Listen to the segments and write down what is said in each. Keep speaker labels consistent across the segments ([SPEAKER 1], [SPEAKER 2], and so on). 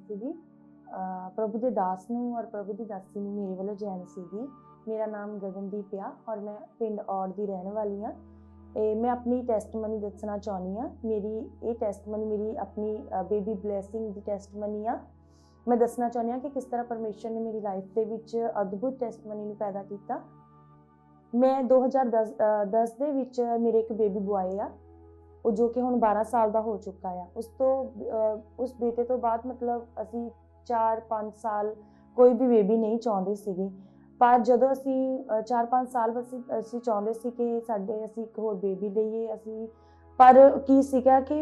[SPEAKER 1] ਮਸੀਹ ਦੀ ਪ੍ਰਭੂ ਦੇ ਦਾਸ ਨੂੰ ਔਰ ਪ੍ਰਭੂ ਦੀ ਦਾਸੀ ਨੂੰ ਮੇਰੇ ਵੱਲੋਂ ਜੈ ਮਸੀਹ ਦੀ। ਮੇਰਾ ਨਾਮ ਗਗਨਦੀਪ ਆ ਔਰ ਮੈਂ ਪਿੰਡ ਔੜ ਦੀ ਰਹਿਣ ਵਾਲੀ ਹਾਂ। मैं अपनी टैस्टमनी दसना चाहनी हाँ। मेरी ये टैस्टमनी मेरी अपनी बेबी ब्लैसिंग की टैस्टमनी आ। मैं दसना चाहनी हाँ कि किस तरह परमेश्वर ने मेरी लाइफ के विच अद्भुत टैस्टमनी पैदा किया। मैं 2010 ਦੇ ਵਿੱਚ ਮੇਰੇ एक बेबी बॉय आ, वो जो कि ਹੁਣ 12 साल का हो चुका है। उस बेटे तो बाद मतलब असी 4-5 साल कोई भी बेबी नहीं चाहते सीगे, पर ਜਦੋਂ ਅਸੀਂ 4-5 ਸਾਲ ਅਸੀਂ ਚਾਹੁੰਦੇ ਸੀ ਕਿ ਅਸੀਂ ਇੱਕ ਹੋਰ ਬੇਬੀ ਲਈਏ ਅਸੀਂ, ਪਰ ਕੀ ਸੀਗਾ ਕਿ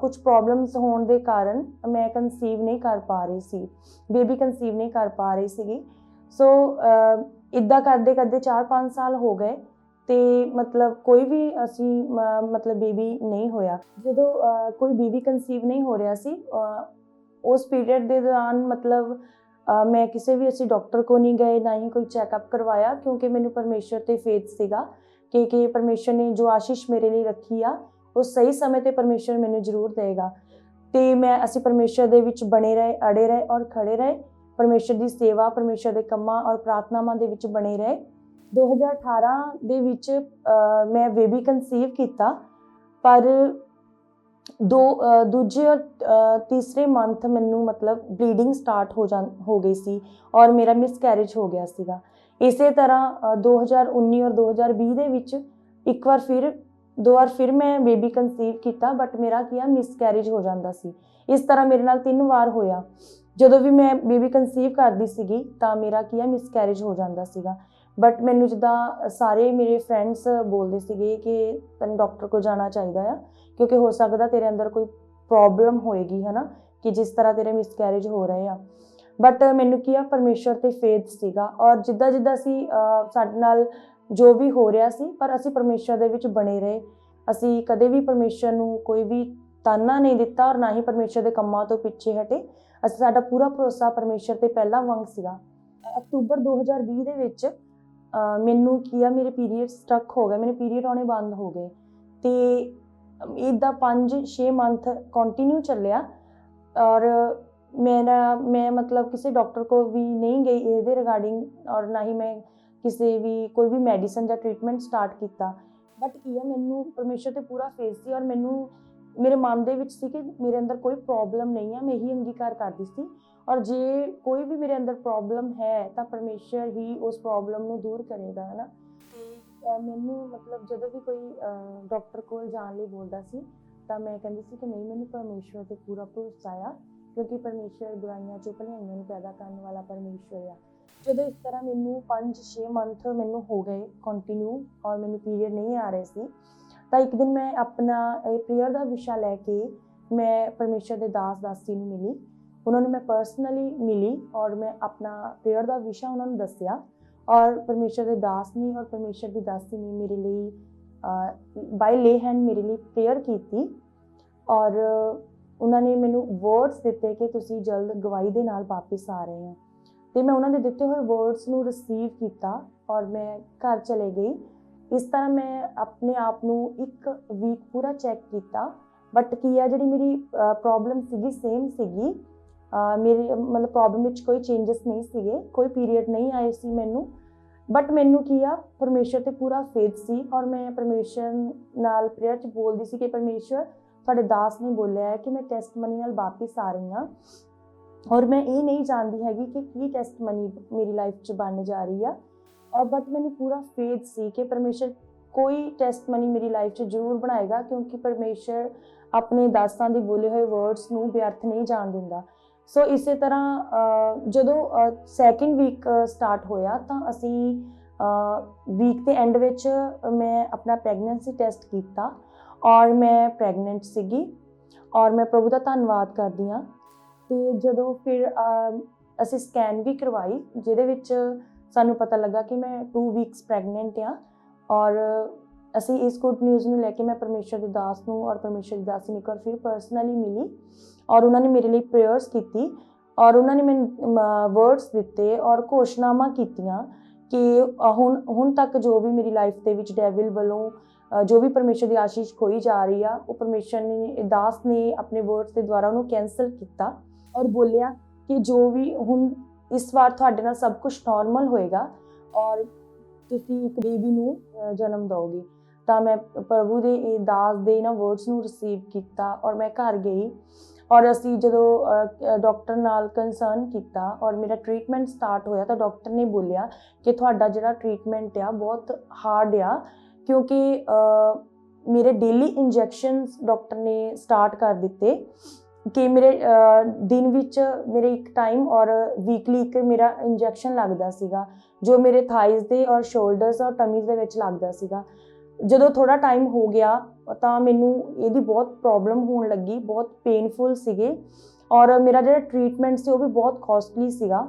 [SPEAKER 1] ਕੁਝ ਪ੍ਰੋਬਲਮਸ ਹੋਣ ਦੇ ਕਾਰਨ ਮੈਂ ਕਨਸੀਵ ਨਹੀਂ ਕਰ ਪਾ ਰਹੀ ਸੀ, ਬੇਬੀ ਕਨਸੀਵ ਨਹੀਂ ਕਰ ਪਾ ਰਹੀ ਸੀਗੀ। ਸੋ ਇੱਦਾਂ ਕਰਦੇ ਕਰਦੇ 4-5 ਸਾਲ ਹੋ ਗਏ ਤੇ ਮਤਲਬ ਕੋਈ ਵੀ ਅਸੀਂ ਮਤਲਬ ਬੇਬੀ ਨਹੀਂ ਹੋਇਆ। ਜਦੋਂ ਕੋਈ ਬੇਬੀ ਕਨਸੀਵ ਨਹੀਂ ਹੋ ਰਿਹਾ ਸੀ ਉਸ ਪੀਰੀਅਡ ਦੇ ਦੌਰਾਨ मतलब मैं किसी भी असी डॉक्टर को नहीं गए, ना ही कोई चैकअप करवाया, क्योंकि मैनू परमेश्वर ते फेथ सीगा कि परमेश्वर ने जो आशीष मेरे लिए रखी आ वो सही समय ते परमेश्वर मैनू जरूर देगा। तो मैं असी परमेश्वर दे विच बने रहे, अड़े रहे और खड़े रहे, परमेश्वर की सेवा परमेश्वर के कम्मां और प्रार्थनावां दे विच बने रहे। 2018 दे विच मैं बेबी कंसीव किया, पर दूजे और तीसरे मंथ मैनू मतलब ब्लीडिंग स्टार्ट हो गई सी और मेरा मिसकैरेज हो गया सीगा। इस तरह 2019 और 2020 दे विच एक बार फिर 2 बार फिर मैं बेबी कंसीव किया, बट मेरा किया मिसकैरेज हो जाता सी। इस तरह मेरे नाल 3 बार होया। जदों भी मैं बेबी कंसीव करती सीगी तां मेरा किया मिसकैरेज हो जाता सीगा। बट मैनू जिद्दां सारे मेरे फ्रेंड्स बोलते सीगे कि तैनूं डॉक्टर को जाना चाहिए आ, क्योंकि हो सकता तेरे अंदर कोई प्रॉब्लम होएगी, है ना, कि जिस तरह तेरे मिसकैरेज हो रहे हैं। बट मैनू किया परमेश्वर ते फेथ सीगा और जिद्दां जिद्दां असी साडे नाल जो भी हो रहा सी, पर असी परमेश्वर दे विच बने रहे। असी कदे भी परमेश्वर नूं कोई भी ताना नहीं दिता और ना ही परमेश्वर दे कम्मां तो पिछे हटे। असी साडा पूरा भरोसा परमेश्वर ते पहला वांग सीगा। अक्तूबर 2020 दे विच मैनू किया मेरे पीरीयड स्टक हो गए, मेरे पीरीयड आने बंद हो गए। तो इदा 5-6 मंथ कंटिन्यू चलिया और मैं मतलब किसी डॉक्टर को भी नहीं गई ये रिगार्डिंग, और ना ही मैं किसी भी कोई भी मैडिसन या ट्रीटमेंट स्टार्ट किया। बट किया मैनू परमेश्वर ते पूरा फेथ सी और मैनू मेरे मन दे विच सी कि मेरे अंदर कोई प्रॉब्लम नहीं है। मैं यही अंगीकार करती सी, और जे कोई भी मेरे अंदर प्रॉब्लम है तो परमेश्वर ही उस प्रॉब्लम को दूर करेगा, है ना। मैनू मतलब जदों भी कोई डॉक्टर को जाने लिए बोलता सी तो मैं कहती सी कि नहीं, मैनू परमेश्वर ते पूरा भरोसा आ, क्योंकि परमेश्वर बुराइयां चों भलाइयां पैदा करने वाला परमेश्वर आ। जदों इस तरह मैनू 5-6 मंथ मैनू हो गए कंटिन्यू और मैनू पीरियड नहीं आ रहे सी, तो एक दिन मैं अपना प्रेयर का विषय लैके मैं परमेश्वर के दास दासी नूं मिली। उन्होंने मैं पर्सनली मिली और मैं अपना प्रेयर का विषय उन्होंने दसिया, और परमेश्वर के दास ने और परमेश्वर की दासी ने मेरे लिए बाय ले हैंड मेरे लिए प्रेयर की, और उन्होंने मैनू वर्ड्स दिते कि तुसी जल्द गवाही के नाल वापस आ रहे हैं। तो मैं उन्होंने दिते हुए वर्ड्स नूं रिसीव किया और मैं घर चले गई। इस तरह मैं अपने आप नूं 1 वीक पूरा चैक किया, बट की है जी मेरी प्रॉब्लम सीगी सेम सीगी। मेरे मतलब प्रॉब्लम में कोई चेंजिस नहीं सीगे, कोई पीरियड नहीं आए सी मैनू। बट मैनू किया परमेश्वर ते पूरा फेथ सी और मैं परमेश्वर नाल प्रेयर च बोलदी सी कि परमेश्वर तुहाडे दास ने बोलिया है कि मैं टेस्टमनी नाल वापस आ रही हाँ, और मैं ये नहीं जानती हैगी कि की टेस्टमनी मेरी लाइफ च बन जा रही है। और बट मैनू पूरा फेथ सी कि परमेश्वर कोई टेस्टमनी मेरी लाइफ च जरूर बनाएगा, क्योंकि परमेश्वर अपने दासां दे बोले हुए वर्ड्स नूं व्यर्थ नहीं जाण दिंदा। सो इस तरह जदों सैकेंड वीक स्टार्ट होया तो असी वीक के एंड विच मैं अपना प्रैगनेंसी टेस्ट किया और मैं प्रैगनेंट सीगी, और मैं प्रभु का धन्नवाद करदी हाँ। तो जदों फिर असी स्कैन भी करवाई जिहदे विच सानू पता लगा कि मैं 2 वीक्स प्रैगनेंट हाँ, और असी इस गुड न्यूज़ में लैके मैं परमेश्वर के दास नूं और परमेश्वर की दासी नूं फिर पर्सनली मिली, और उन्होंने मेरे लिए प्रेयर्स की और उन्होंने मैनूं वर्ड्स दिते और घोषणावां कीतियां कि हुण तक जो भी मेरी लाइफ के विच डेविल वालों जो भी परमेश्वर की आशीष खोई जा रही आ, वो परमेश्वर ने दास ने अपने वर्ड्स के द्वारा उन्होंने कैंसल किया। ਔਰ ਬੋਲਿਆ ਕਿ ਜੋ ਵੀ ਹੁਣ ਇਸ ਵਾਰ ਤੁਹਾਡੇ ਨਾਲ ਸਭ ਕੁਝ ਨਾਰਮਲ ਹੋਏਗਾ ਔਰ ਤੁਸੀਂ ਇੱਕ ਬੇਬੀ ਨੂੰ ਜਨਮ ਦਿਓਗੇ। ਤਾਂ ਮੈਂ ਪ੍ਰਭੂ ਦੇ ਇਹ ਦਾਸ ਦੇ ਇਹਨਾਂ ਵਰਡਸ ਨੂੰ ਰਿਸੀਵ ਕੀਤਾ ਔਰ ਮੈਂ ਘਰ ਗਈ ਔਰ ਅਸੀਂ ਜਦੋਂ ਡਾਕਟਰ ਨਾਲ ਕੰਸਰਨ ਕੀਤਾ ਔਰ ਮੇਰਾ ਟ੍ਰੀਟਮੈਂਟ ਸਟਾਰਟ ਹੋਇਆ ਤਾਂ ਡਾਕਟਰ ਨੇ ਬੋਲਿਆ ਕਿ ਤੁਹਾਡਾ ਜਿਹੜਾ ਟ੍ਰੀਟਮੈਂਟ ਆ ਬਹੁਤ ਹਾਰਡ ਆ, ਕਿਉਂਕਿ ਮੇਰੇ ਡੇਲੀ ਇੰਜੈਕਸ਼ਨਸ ਡਾਕਟਰ ਨੇ ਸਟਾਰਟ ਕਰ ਦਿੱਤੇ ਕਿ ਮੇਰੇ ਦਿਨ ਵਿੱਚ ਮੇਰੇ ਇੱਕ ਟਾਈਮ ਔਰ ਵੀਕਲੀ ਇੱਕ ਮੇਰਾ ਇੰਜੈਕਸ਼ਨ ਲੱਗਦਾ ਸੀਗਾ, ਜੋ ਮੇਰੇ ਥਾਈਜ਼ ਦੇ ਔਰ ਸ਼ੋਲਡਰਸ ਔਰ ਟਮੀਜ਼ ਦੇ ਵਿੱਚ ਲੱਗਦਾ ਸੀਗਾ। ਜਦੋਂ ਥੋੜ੍ਹਾ ਟਾਈਮ ਹੋ ਗਿਆ ਤਾਂ ਮੈਨੂੰ ਇਹਦੀ ਬਹੁਤ ਪ੍ਰੋਬਲਮ ਹੋਣ ਲੱਗੀ, ਬਹੁਤ ਪੇਨਫੁਲ ਸੀਗੇ ਔਰ ਮੇਰਾ ਜਿਹੜਾ ਟ੍ਰੀਟਮੈਂਟ ਸੀ ਉਹ ਵੀ ਬਹੁਤ ਕੋਸਟਲੀ ਸੀਗਾ।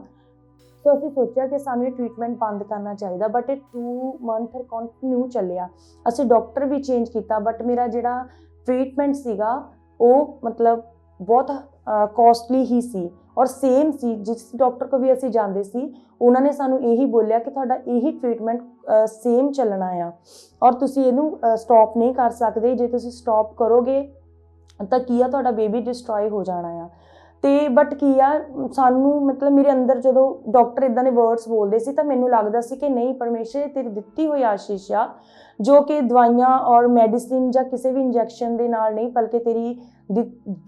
[SPEAKER 1] ਸੋ ਅਸੀਂ ਸੋਚਿਆ ਕਿ ਸਾਨੂੰ ਇਹ ਟ੍ਰੀਟਮੈਂਟ ਬੰਦ ਕਰਨਾ ਚਾਹੀਦਾ, ਬਟ ਇਹ 2 ਮੰਥ ਕੰਟੀਨਿਊ ਚੱਲਿਆ। ਅਸੀਂ ਡਾਕਟਰ ਵੀ ਚੇਂਜ ਕੀਤਾ ਬਟ ਮੇਰਾ ਜਿਹੜਾ ਟ੍ਰੀਟਮੈਂਟ ਸੀਗਾ ਉਹ ਮਤਲਬ ਬਹੁਤ ਕੋਸਟਲੀ ਹੀ ਸੀ ਔਰ ਸੇਮ ਸੀ। ਜਿਸ ਡਾਕਟਰ ਕੋਲ ਵੀ ਅਸੀਂ ਜਾਂਦੇ ਸੀ ਉਹਨਾਂ ਨੇ ਸਾਨੂੰ ਇਹੀ ਬੋਲਿਆ ਕਿ ਤੁਹਾਡਾ ਇਹੀ ਟ੍ਰੀਟਮੈਂਟ ਸੇਮ ਚੱਲਣਾ ਆ ਔਰ ਤੁਸੀਂ ਇਹਨੂੰ ਸਟਾਪ ਨਹੀਂ ਕਰ ਸਕਦੇ। ਜੇ ਤੁਸੀਂ ਸਟਾਪ ਕਰੋਗੇ ਤਾਂ ਕੀ ਆ, ਤੁਹਾਡਾ ਬੇਬੀ ਡਿਸਟਰੋਏ ਹੋ ਜਾਣਾ ਆ। ਤੇ ਬਟ ਕੀ ਆ, ਸਾਨੂੰ ਮਤਲਬ ਮੇਰੇ ਅੰਦਰ ਜਦੋਂ ਡਾਕਟਰ ਇਦਾਂ ਦੇ ਵਰਡਸ ਬੋਲਦੇ ਸੀ ਤਾਂ ਮੈਨੂੰ ਲੱਗਦਾ ਸੀ ਕਿ ਨਹੀਂ, ਪਰਮੇਸ਼ਰ ਤੇਰੀ ਦਿੱਤੀ ਹੋਈ ਆਸ਼ੀਸ਼ ਆ, ਜੋ ਕਿ ਦਵਾਈਆਂ ਔਰ ਮੈਡੀਸਿਨ ਜਾਂ ਕਿਸੇ ਵੀ ਇੰਜੈਕਸ਼ਨ ਦੇ ਨਾਲ ਨਹੀਂ ਬਲਕਿ ਤੇਰੀ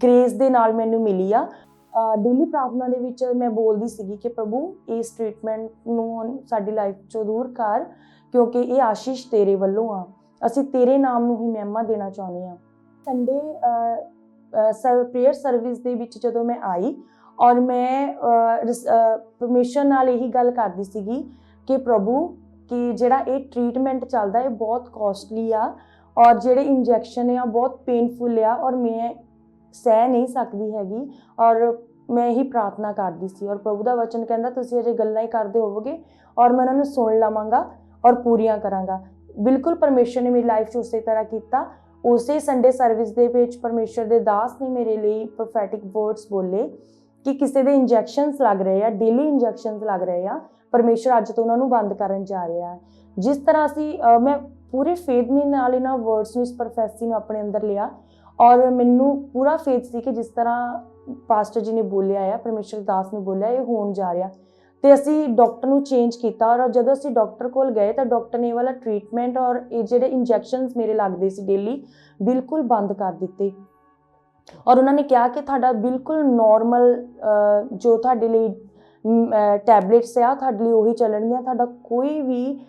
[SPEAKER 1] ਗ੍ਰੇਸ ਦੇ ਨਾਲ ਮੈਨੂੰ ਮਿਲੀ ਆ। ਡੇਲੀ ਪ੍ਰਾਰਥਨਾ ਦੇ ਵਿੱਚ ਮੈਂ ਬੋਲਦੀ ਸੀਗੀ ਕਿ ਪ੍ਰਭੂ ਇਸ ਟ੍ਰੀਟਮੈਂਟ ਨੂੰ ਸਾਡੀ ਲਾਈਫ 'ਚੋਂ ਦੂਰ ਕਰ, ਕਿਉਂਕਿ ਇਹ ਆਸ਼ੀਸ਼ ਤੇਰੇ ਵੱਲੋਂ ਆ, ਅਸੀਂ ਤੇਰੇ ਨਾਮ ਨੂੰ ਹੀ ਮਹਿਮਾ ਦੇਣਾ ਚਾਹੁੰਦੇ ਹਾਂ। ਸੰਡੇ ਪ੍ਰੇਅਰ ਸਰਵਿਸ ਦੇ ਵਿੱਚ ਜਦੋਂ ਮੈਂ ਆਈ ਔਰ ਮੈਂ ਪਰਮੇਸ਼ਰ ਨਾਲ ਇਹੀ ਗੱਲ ਕਰਦੀ ਸੀਗੀ ਕਿ ਪ੍ਰਭੂ ਕਿ ਜਿਹੜਾ ਇਹ ਟ੍ਰੀਟਮੈਂਟ ਚੱਲਦਾ ਇਹ ਬਹੁਤ ਕੋਸਟਲੀ ਆ ਔਰ ਜਿਹੜੇ ਇੰਜੈਕਸ਼ਨ ਆ ਬਹੁਤ ਪੇਨਫੁਲ ਆ ਔਰ ਮੈਂ ਸਹਿ ਨਹੀਂ ਸਕਦੀ ਹੈਗੀ ਔਰ ਮੈਂ ਇਹੀ ਪ੍ਰਾਰਥਨਾ ਕਰਦੀ ਸੀ। ਔਰ ਪ੍ਰਭੂ ਦਾ ਵਚਨ ਕਹਿੰਦਾ ਤੁਸੀਂ ਅਜੇ ਗੱਲਾਂ ਹੀ ਕਰਦੇ ਹੋਵੋਗੇ ਔਰ ਮੈਂ ਉਹਨਾਂ ਨੂੰ ਸੁਣ ਲਵਾਂਗਾ ਔਰ ਪੂਰੀਆਂ ਕਰਾਂਗਾ। ਬਿਲਕੁਲ ਪਰਮੇਸ਼ਰ ਨੇ ਮੇਰੀ ਲਾਈਫ 'ਚ ਉਸੇ ਤਰ੍ਹਾਂ ਕੀਤਾ। ਉਸੇ ਸੰਡੇ ਸਰਵਿਸ ਦੇ ਵਿੱਚ ਪਰਮੇਸ਼ਰ ਦੇ ਦਾਸ ਨੇ ਮੇਰੇ ਲਈ ਪ੍ਰੋਫੈਟਿਕ ਵਰਡਸ ਬੋਲੇ ਕਿ ਕਿਸੇ ਦੇ ਇੰਜੈਕਸ਼ਨਸ ਲੱਗ ਰਹੇ ਆ, ਡੇਲੀ ਇੰਜੈਕਸ਼ਨਸ ਲੱਗ ਰਹੇ ਆ, ਪਰਮੇਸ਼ਰ ਅੱਜ ਤੋਂ ਉਹਨਾਂ ਨੂੰ ਬੰਦ ਕਰਨ ਜਾ ਰਿਹਾ। ਜਿਸ ਤਰ੍ਹਾਂ ਅਸੀਂ ਮੈਂ ਪੂਰੇ ਫੇਥ ਨਾਲ ਇਹਨਾਂ ਵਰਡਸ ਨੂੰ, ਇਸ ਪ੍ਰੋਫੈਸੀ ਨੂੰ ਆਪਣੇ ਅੰਦਰ ਲਿਆ ਔਰ ਮੈਨੂੰ ਪੂਰਾ ਫੇਥ ਸੀ ਕਿ ਜਿਸ ਤਰ੍ਹਾਂ ਪਾਸਟਰ ਜੀ ਨੇ ਬੋਲਿਆ ਆ, ਪਰਮੇਸ਼ਰ ਦਾਸ ਨੇ ਬੋਲਿਆ, ਇਹ ਹੋਣ ਜਾ ਰਿਹਾ। ਤੇ ਅਸੀਂ ਡਾਕਟਰ ਨੂੰ ਚੇਂਜ ਕੀਤਾ ਔਰ ਜਦੋਂ ਅਸੀਂ ਡਾਕਟਰ ਕੋਲ ਗਏ ਤਾਂ ਡਾਕਟਰ ਨੇ ਇਹ ਵਾਲਾ ਟ੍ਰੀਟਮੈਂਟ ਔਰ ਇਹ ਜਿਹੜੇ ਇੰਜੈਕਸ਼ਨਸ ਮੇਰੇ ਲੱਗਦੇ ਸੀ ਡੇਲੀ ਬਿਲਕੁਲ ਬੰਦ ਕਰ ਦਿੱਤੇ ਔਰ ਉਹਨਾਂ ਨੇ ਕਿਹਾ ਕਿ ਤੁਹਾਡਾ ਬਿਲਕੁਲ ਨੋਰਮਲ ਜੋ ਤੁਹਾਡੇ ਲਈ ਟੈਬਲੇਟਸ ਆ ਤੁਹਾਡੇ ਲਈ ਉਹੀ ਚੱਲਣਗੀਆਂ, ਤੁਹਾਡਾ ਕੋਈ ਵੀ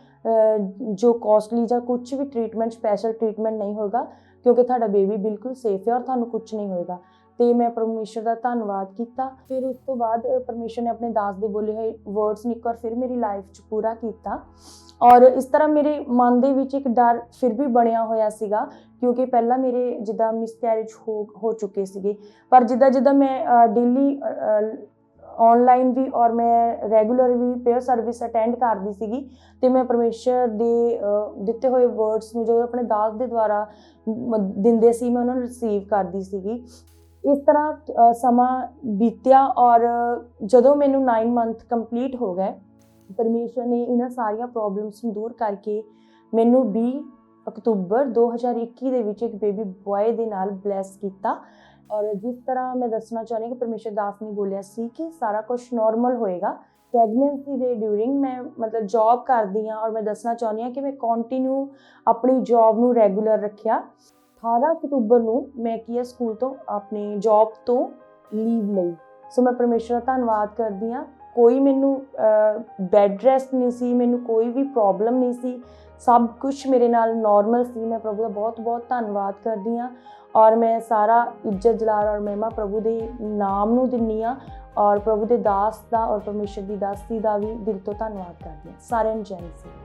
[SPEAKER 1] ਜੋ ਕੋਸਟਲੀ ਜਾਂ ਕੁਝ ਵੀ ਟ੍ਰੀਟਮੈਂਟ ਸਪੈਸ਼ਲ ਟ੍ਰੀਟਮੈਂਟ ਨਹੀਂ ਹੋਏਗਾ, ਕਿਉਂਕਿ ਤੁਹਾਡਾ ਬੇਬੀ ਬਿਲਕੁਲ ਸੇਫ ਹੈ ਔਰ ਤੁਹਾਨੂੰ ਕੁਝ ਨਹੀਂ ਹੋਏਗਾ। ਤੇ ਮੈਂ ਪਰਮੇਸ਼ਰ ਦਾ ਧੰਨਵਾਦ ਕੀਤਾ। ਫਿਰ ਉਸ ਤੋਂ ਬਾਅਦ ਪਰਮੇਸ਼ਰ ਨੇ ਆਪਣੇ ਦਾਸ ਦੇ ਬੋਲੇ ਹੋਏ ਵਰਡਸ ਨੂੰ ਇੱਕ ਵਾਰ ਫਿਰ ਮੇਰੀ ਲਾਈਫ 'ਚ ਪੂਰਾ ਕੀਤਾ ਔਰ ਇਸ ਤਰ੍ਹਾਂ ਮੇਰੇ ਮਨ ਦੇ ਵਿੱਚ ਇੱਕ ਡਰ ਫਿਰ ਵੀ ਬਣਿਆ ਹੋਇਆ ਸੀਗਾ, ਕਿਉਂਕਿ ਪਹਿਲਾਂ ਮੇਰੇ ਜਿੱਦਾਂ ਮਿਸਕੈਰੇਜ ਹੋ ਚੁੱਕੇ ਸੀਗੇ। ਪਰ ਜਿੱਦਾਂ ਮੈਂ ਡੇਲੀ ਔਨਲਾਈਨ ਵੀ ਔਰ ਮੈਂ ਰੈਗੂਲਰ ਵੀ ਪ੍ਰੇਅਰ ਸਰਵਿਸ ਅਟੈਂਡ ਕਰਦੀ ਸੀਗੀ ਤੇ ਮੈਂ ਪਰਮੇਸ਼ਰ ਦੇ ਦਿੱਤੇ ਹੋਏ ਵਰਡਸ ਨੂੰ ਜੋ ਆਪਣੇ ਦਾਸ ਦੇ ਦੁਆਰਾ ਦਿੰਦੇ ਸੀ ਮੈਂ ਉਹਨਾਂ ਨੂੰ ਰਿਸੀਵ ਕਰਦੀ ਸੀਗੀ। ਇਸ ਤਰ੍ਹਾਂ ਸਮਾਂ ਬੀਤਿਆ ਔਰ ਜਦੋਂ ਮੈਨੂੰ 9 ਮੰਥ ਕੰਪਲੀਟ ਹੋ ਗਏ, ਪਰਮੇਸ਼ਰ ਨੇ ਇਹਨਾਂ ਸਾਰੀਆਂ ਪ੍ਰੋਬਲਮਸ ਨੂੰ ਦੂਰ ਕਰਕੇ ਮੈਨੂੰ 20 ਅਕਤੂਬਰ 2021 ਦੇ ਵਿੱਚ ਇੱਕ ਬੇਬੀ ਬॉय ਦੇ ਨਾਲ ਬਲੈਸ ਕੀਤਾ। ਔਰ ਜਿਸ ਤਰ੍ਹਾਂ ਮੈਂ ਦੱਸਣਾ ਚਾਹੁੰਦੀ ਕਿ ਪਰਮੇਸ਼ਰ ਦਾਸ ਨੇ ਬੋਲਿਆ ਸੀ ਕਿ ਸਾਰਾ ਕੁਝ ਨਾਰਮਲ ਹੋਏਗਾ। ਪ੍ਰੈਗਨੈਂਸੀ ਦੇ ਡਿਊਰਿੰਗ ਮੈਂ ਮਤਲਬ ਜੌਬ ਕਰਦੀ ਹਾਂ ਔਰ ਮੈਂ ਦੱਸਣਾ ਚਾਹੁੰਦੀ ਹਾਂ ਕਿ ਮੈਂ ਕੰਟੀਨਿਊ ਆਪਣੀ ਜੌਬ ਨੂੰ ਰੈਗੂਲਰ ਰੱਖਿਆ। 18 ਅਕਤੂਬਰ ਨੂੰ ਮੈਂ ਸਕੂਲ ਤੋਂ ਆਪਣੀ ਜੌਬ ਤੋਂ ਲੀਵ ਲਈ। ਸੋ ਮੈਂ ਪਰਮੇਸ਼ਰ ਦਾ ਧੰਨਵਾਦ ਕਰਦੀ ਹਾਂ। ਕੋਈ ਮੈਨੂੰ ਬੈੱਡ ਰੈਸਟ ਨਹੀਂ ਸੀ, ਮੈਨੂੰ ਕੋਈ ਵੀ ਪ੍ਰੋਬਲਮ ਨਹੀਂ ਸੀ, ਸਭ ਕੁਝ ਮੇਰੇ ਨਾਲ ਨਾਰਮਲ ਸੀ। ਮੈਂ ਪ੍ਰਭੂ ਦਾ ਬਹੁਤ ਬਹੁਤ ਧੰਨਵਾਦ ਕਰਦੀ ਹਾਂ ਔਰ ਮੈਂ ਸਾਰਾ ਇੱਜ਼ਤ ਜਲਾਲ ਔਰ ਮਹਿਮਾ ਪ੍ਰਭੂ ਦੇ ਨਾਮ ਨੂੰ ਦਿੰਦੀ ਹਾਂ ਔਰ ਪ੍ਰਭੂ ਦੇ ਦਾਸ ਦਾ ਔਰ ਪਰਮੇਸ਼ਰ ਦੀ ਦਾਸੀ ਦਾ ਵੀ ਦਿਲ ਤੋਂ ਧੰਨਵਾਦ ਕਰਦੀ ਹਾਂ। ਸਾਰਿਆਂ ਨੂੰ ਜੈ ਮਸੀਹ।